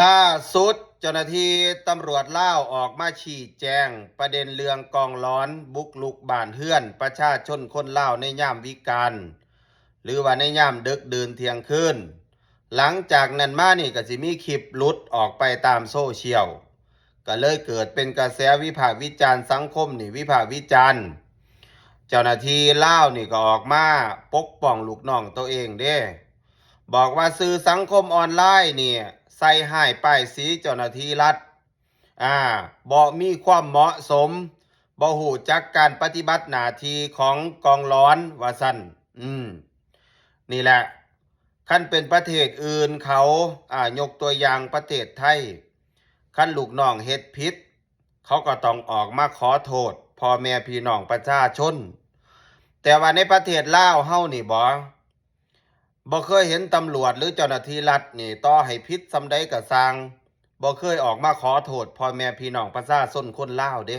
ล่าสุดเจ้าหน้าที่ตำรวจลาวออกมาชี้แจงประเด็นเรื่องกองร้อนบุกลุกบ้านเฮือนประชาชนคนลาวในย่ามวิกาลหรือว่าในย่ามดึกดื่นเที่ยงคืนหลังจากนั้นมานี่ก็สิมีคลิปหลุดออกไปตามโซเชียลก็เลยเกิดเป็นกระแสวิพากษ์วิจารณ์สังคมนี่วิพากษ์วิจารณ์เจ้าหน้าที่ลาวนี่ก็ออกมาปกป้องลูกน้องตัวเองเด้บอกว่าสื่อสังคมออนไลน์เนี่ยใส่ให้ป้ายสีเจ้าหน้าที่รัฐอ่าบ่มีความเหมาะสมบ่ฮู้จักการปฏิบัติหน้าที่ของกองร้อนว่าซั่นนี่แหละคันเป็นประเทศอื่นเขายกตัวอย่างประเทศไทยคันลูกน้องเฮ็ดผิดเขาก็ต้องออกมาขอโทษพ่อแม่พี่น้องประชาชนแต่ว่าในประเทศลาวเฮานี่บ่เคยเห็นตำรวจหรือเจ้าหน้าที่รัฐนี่ต่อให้ผิดซำใดก็สร้างบ่เคยออกมาขอโทษพ่อแม่พี่น้องประชาชนคนลาวเด้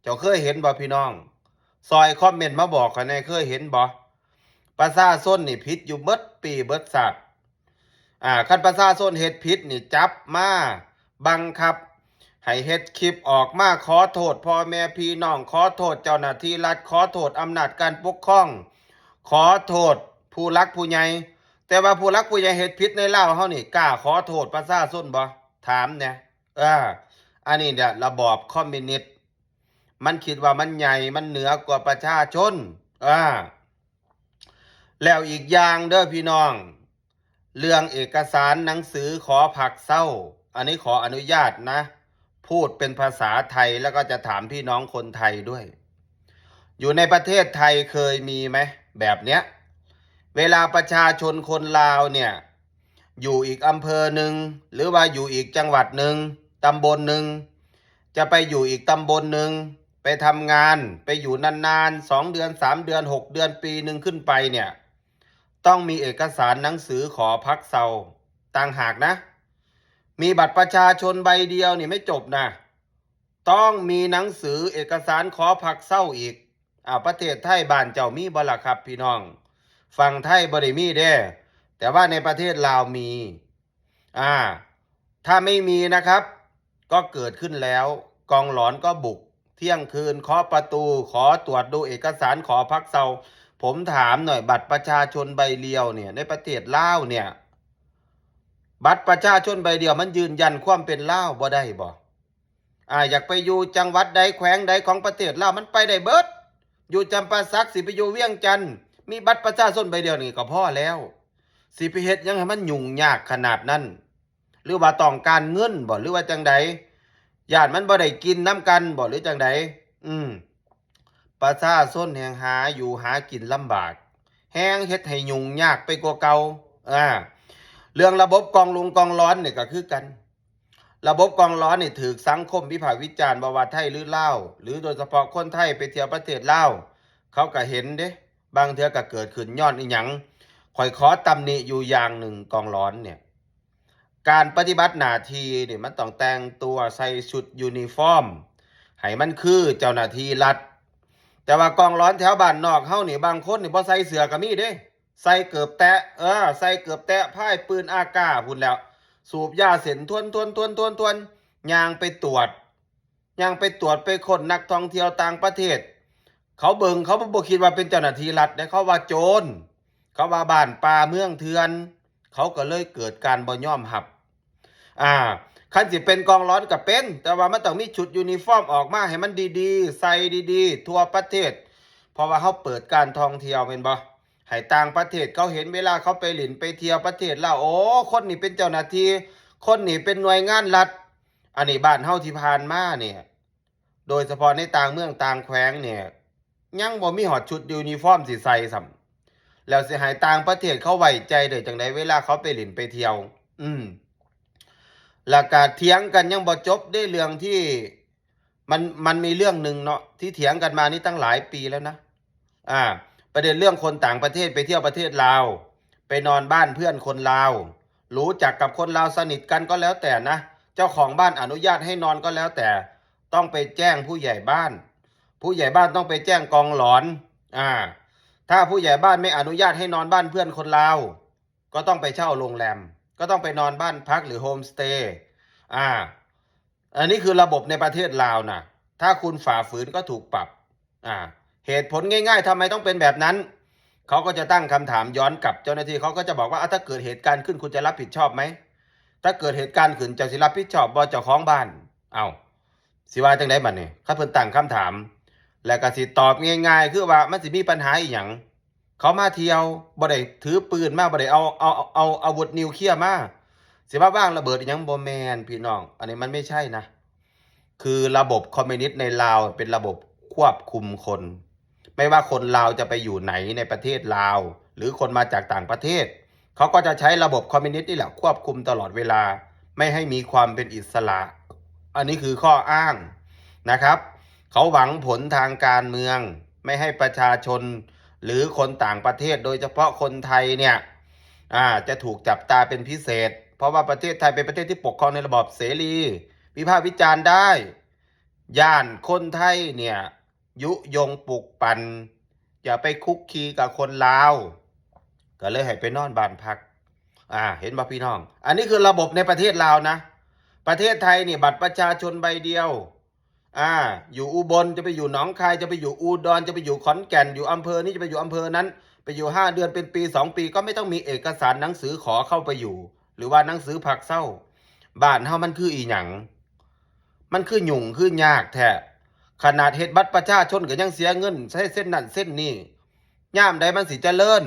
เจ้าเคยเห็นบ่พี่น้องซอยคอมเมนต์มาบอกกันแหน่เคยเห็นบ่ประชาชนนี่ผิดอยู่เบิดปีเบิดชาติคันประชาชนเฮ็ดผิดนี่จับมาบังคับให้เฮ็ดคลิปออกมาขอโทษพ่อแม่พี่น้องขอโทษเจ้าหน้าที่รัฐขอโทษอำนาจการปกครองขอโทษผู้หลักผู้ใหญ่แต่ว่าผู้หลักผู้ใหญ่เฮ็ดผิดในลาวเฮานี่กล้าขอโทษประชาชนบ่ถามเนี่ยอันนี้เนี่ยระบอบคอมมิวนิสต์มันคิดว่ามันใหญ่มันเหนือกว่าประชาชนแล้วอีกอย่างเด้อพี่น้องเรื่องเอกสารหนังสือขอผักเศร้าอันนี้ขออนุญาตนะพูดเป็นภาษาไทยแล้วก็จะถามพี่น้องคนไทยด้วยอยู่ในประเทศไทยเคยมีไหมแบบเนี้ยเวลาประชาชนคนลาวเนี่ยอยู่อีกอำเภอหนึ่งหรือว่าอยู่อีกจังหวัดหนึ่งตำบลหนึ่งจะไปอยู่อีกตำบลหนึ่งไปทำงานไปอยู่นานๆ2 เดือน3 เดือน6 เดือนปีหนึ่งขึ้นไปเนี่ยต้องมีเอกสารหนังสือขอพักเซาต่างหากนะมีบัตรประชาชนใบเดียวนี่ไม่จบนะต้องมีหนังสือเอกสารขอพักเศร้าอีกประเทศไทยบ้านเจ้ามีบ่ล่ะครับพี่น้องฝั่งไทยบ่ได้มีเด้แต่ว่าในประเทศลาวมีถ้าไม่มีนะครับก็เกิดขึ้นแล้วกองหลอนก็บุกเที่ยงคืนเคาะประตูขอตรวจดูเอกสารขอพักเซาผมถามหน่อยบัตรประชาชนใบเดียวเนี่ยในประเทศลาวเนี่ยบัตรประชาชนใบเดียวมันยืนยันความเป็นลาวบ่ได้บ่อยากไปอยู่จังหวัดใดแขวงใดของประเทศลาวมันไปได้เบิดอยู่จำปาสักสิไปอยู่เวียงจันทน์มีบัตรประชาชนใบเดียวนี่ก็พอแล้วสิไปเฮ็ดยังให้มันยุ่งยากขนาดนั้นหรือว่าต้องการเงินบ่หรือว่าจังใดญาติมันบ่ได้กินน้ำกันบ่หรือจังใดประชาชนแห่งหาอยู่หากินลำบากแห้งเฮ็ดให้ยุ่งยากไปกว่าเก่าเรื่องระบบกองร้อนนี่ก็คือกันระบบกองร้อนนี่ถูกสังคมวิพากษ์วิจารณ์ว่าไทยหรือลาวหรือโดยเฉพาะคนไทยไปเที่ยวประเทศลาวเขาก็เห็นเด้บางเทื่อก็เกิดขึ้นย้อนอีหยังข่อยขอตำหนิอยู่อย่างหนึ่งกองร้อนเนี่ยการปฏิบัติหน้าที่นี่มันต้องแต่งตัวใส่ชุดยูนิฟอร์มให้มันคือเจ้าหน้าที่รัฐแต่ว่ากองร้อนแถวบ้านนอกเฮานี่บางคนนี่บ่ใส่เสื้อก็มีเด้ใส่เกือบแตะใส่เกือบแตะพายปืนอากาพุ่นแล้วสูบยาเสร็จทวนย่างไปตรวจไปค้นนักท่องเที่ยวต่างประเทศเขาเบิ่งเขาบ่คิดว่าเป็นเจ้าหน้าที่รัฐได้เขาว่าโจรเขาว่าบ้านป่าเมืองเถื่อนเขาก็เลยเกิดการบ่ยอมรับคันสิเป็นกองร้อนก็เป็นแต่ว่ามันต้องมีชุดยูนิฟอร์มออกมาให้มันดีๆใส่ดีๆทั่วประเทศเพราะว่าเขาเปิดการท่องเที่ยวเป็นบ่ให้ต่างประเทศเขาเห็นเวลาเขาไปหลินไปเที่ยวประเทศลาวโอ้คนนี้เป็นเจ้าหน้าที่คนนี้เป็นหน่วยงานรัฐอันนี้บ้านเฮาที่ผ่านมาเนี่ยโดยเฉพาะในต่างเมืองต่างแขวงเนี่ยยังบ่มีหอดชุดยูนิฟอร์มสิใส่ซ้ำแล้วสิให้ต่างประเทศเขาไว้ใจได้จังได๋เวลาเขาไปหลินไปเที่ยวแล้วก็เถียงกันยังบ่จบได้เรื่องที่มันมีเรื่องหนึ่งเนาะที่เถียงกันมานี่ตั้งหลายปีแล้วนะประเด็นเรื่องคนต่างประเทศไปเที่ยวประเทศลาวไปนอนบ้านเพื่อนคนลาวรู้จักกับคนลาวสนิทกันก็แล้วแต่นะเจ้าของบ้านอนุญาตให้นอนก็แล้วแต่ต้องไปแจ้งผู้ใหญ่บ้านผู้ใหญ่บ้านต้องไปแจ้งกองหลอนถ้าผู้ใหญ่บ้านไม่อนุญาตให้นอนบ้านเพื่อนคนลาวก็ต้องไปเช่าโรงแรมก็ต้องไปนอนบ้านพักหรือโฮมสเตย์ อ่าอันนี้คือระบบในประเทศลาวนะถ้าคุณฝ่าฝืนก็ถูกปรับอ่าเหตุผลง่ายๆทำไมต้องเป็นแบบนั้นเขาก็จะตั้งคำถามย้อนกลับเจ้าหน้าที่เขาก็จะบอกว่าถ้าเกิดเหตุการณ์ขึ้นคุณจะรับผิดชอบไหมถ้าเกิดเหตุการณ์ขึ้นจะสิรับผิดชอบบ่เจ้าของบ้านเอาสิว่าจังไดบัดนี้เขาเพิ่นตั้งคำถามแล้วก็สิตอบง่ายๆคือว่ามันสิมีปัญหาอีหยังเขามาเที่ยวบ่ได้ถือปืนมาบ่ได้เอาอาวุธนิวเคลียร์มาสิว่าว่างระเบิดอีหยังบ่แม่นพี่น้องอันนี้มันไม่ใช่นะคือระบบคอมมิวนิสต์ในลาวเป็นระบบควบคุมคนไม่ว่าคนลาวจะไปอยู่ไหนในประเทศลาวหรือคนมาจากต่างประเทศเขาก็จะใช้ระบบคอมมิวนิสต์นี่แหละควบคุมตลอดเวลาไม่ให้มีความเป็นอิสระอันนี้คือข้ออ้างนะครับเขาหวังผลทางการเมืองไม่ให้ประชาชนหรือคนต่างประเทศโดยเฉพาะคนไทยเนี่ยจะถูกจับตาเป็นพิเศษเพราะว่าประเทศไทยเป็นประเทศที่ปกครองในระบอบเสรีวิพากษ์วิจารณ์ได้ย่านคนไทยเนี่ยยุยงปลุกปั่นอย่าไปคุกคีกับคนลาวก็เลยให้ไปนอนบ้านพักเห็นป่ะพี่น้องอันนี้คือระบบในประเทศลาวนะประเทศไทยนี่บัตรประชาชนใบเดียวอยู่อุบลจะไปอยู่หนองคายจะไปอยู่อุดรจะไปอยู่ขอนแก่นอยู่อำเภอนี้จะไปอยู่อำเภอนั้นไปอยู่5 เดือนเป็นปี2 ปีก็ไม่ต้องมีเอกสารหนังสือขอเข้าไปอยู่หรือว่าหนังสือผักเศร้าบ้านเฮามันคืออีหยังมันคือหยุ่งคือยากแท้ขนาดเฮ็ดบัตรประชาชนก็ยังเสียเงินใช้เส้นนั่นเส้นนี้ย่ามใดมันสิเจริญ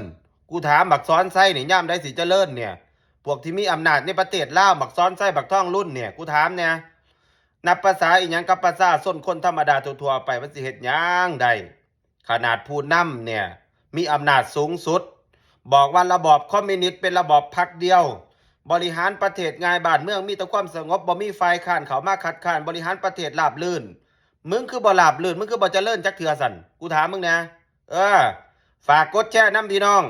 กูถามบักซ้อนไส้นี่ย่ามใดสิเจริญเนี่ยพวกที่มีอำนาจในประเทศลาวบักซ้อนไส้บักท่องรุ่นเนี่ยกูถามเนี่ยนับภาษาอีหยังกับภาษาส้นคนธรรมดาทั่วๆไปมันสิเฮ็ดหยังได้ขนาดผู้นำเนี่ยมีอำนาจสูงสุดบอกว่าระบอบคอมมิวนิสต์เป็นระบอบพรรคเดียวบริหารประเทศง่ายบ้านเมืองมีแต่ความสงบบ่มีฝ่ายค้านเข้ามาคัดค้านบริหารประเทศราบรื่นมึงคือบ่ราบรื่นมึงคือบ่เจริญจักเทื่อสั่นกูถามมึงนะเออฝากกดแชร์นำพี่น้อง